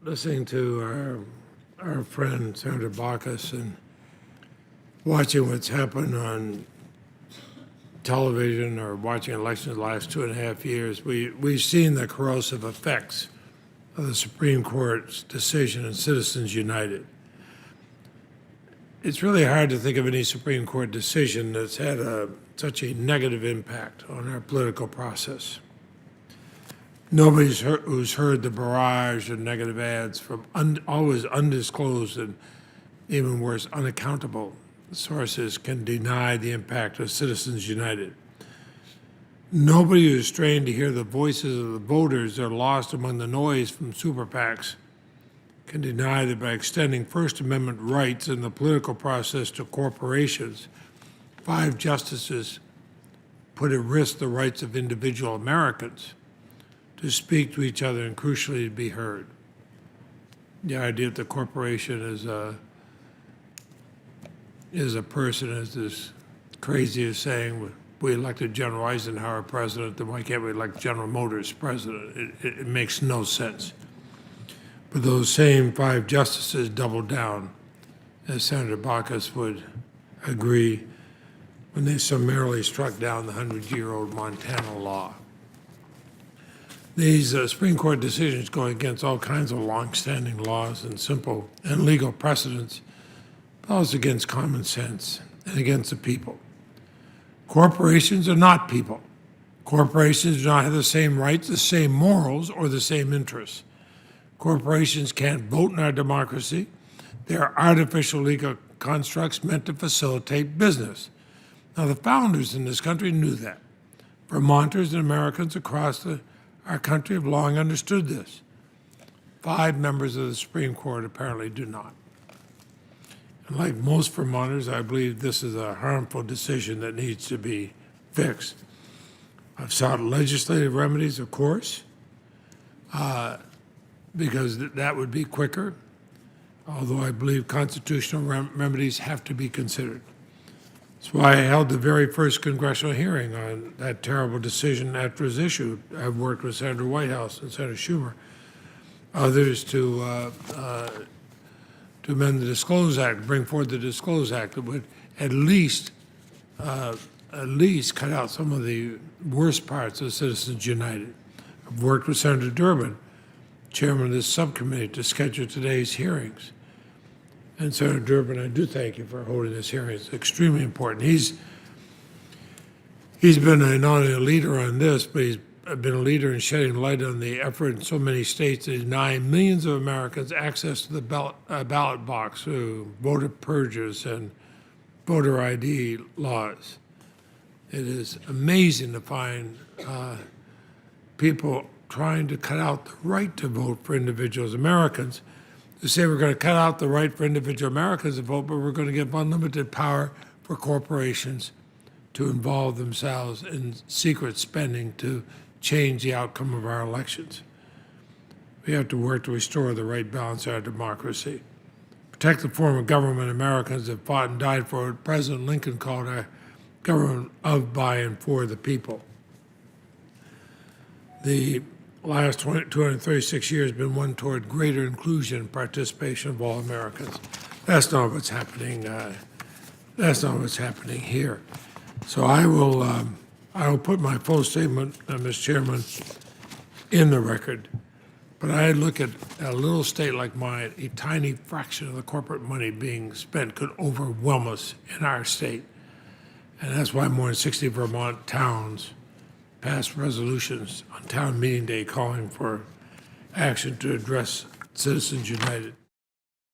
listening to our friend Senator PACS and watching what's happened on television or watching elections the last 2.5 years, we've seen the corrosive effects of the Supreme Court's decision in Citizens United. It's really hard to think of any Supreme Court decision that's had such a negative impact on our political process. Nobody who's heard the barrage of negative ads from always undisclosed and even worse, unaccountable sources can deny the impact of Citizens United. Nobody who's trained to hear the voices of the voters that are lost among the noise from super PACs can deny that by extending First Amendment rights in the political process to corporations, 5 justices put at risk the rights of individual Americans to speak to each other and crucially to be heard. The idea that the corporation is a person is as crazy as saying we elected General Eisenhower president, then why can't we elect General Motors president? It makes no sense. But those same 5 justices doubled down, as Senator PACS would agree, when they summarily struck down the 100-year-old Montana law. These Supreme Court decisions go against all kinds of longstanding laws and simple and legal precedents, but also against common sense and against the people. Corporations are not people. Corporations do not have the same rights, the same morals, or the same interests. Corporations can't vote in our democracy. They are artificial legal constructs meant to facilitate business. Now, the founders in this country knew that. Vermonters and Americans across our country have long understood this. 5 members of the Supreme Court apparently do not. And like most Vermonters, I believe this is a harmful decision that needs to be fixed. I've sought legislative remedies, of course, because that would be quicker, although I believe constitutional remedies have to be considered. That's why I held the very first congressional hearing on that terrible decision after it was issued. I've worked with Senator Whitehouse and Senator Schumer, others to amend the Disclose Act, bring forward the Disclose Act that would at least cut out some of the worst parts of Citizens United. I've worked with Senator Durbin, chairman of this subcommittee, to schedule today's hearings. And Senator Durbin, I do thank you for holding this hearing. It's extremely important. He's been not only a leader on this, but he's been a leader in shedding light on the effort in so many states to deny millions of Americans access to the ballot box through voter purges and voter ID laws. It is amazing to find people trying to cut out the right to vote for individuals, Americans, to say we're going to cut out the right for individual Americans to vote, but we're going to give unlimited power for corporations to involve themselves in secret spending to change the outcome of our elections. We have to work to restore the right balance in our democracy, protect the form of government Americans have fought and died for what President Lincoln called a government of, by, and for the people. The last 236 years have been one toward greater inclusion and participation of all Americans. That's not what's happening. That's not what's happening here. So I will put my full statement, Mr. Chairman, in the record. But I look at a little state like mine, a tiny fraction of the corporate money being spent could overwhelm us in our state. And that's why more than 60 Vermont towns passed resolutions on town meeting day calling for action to address Citizens United.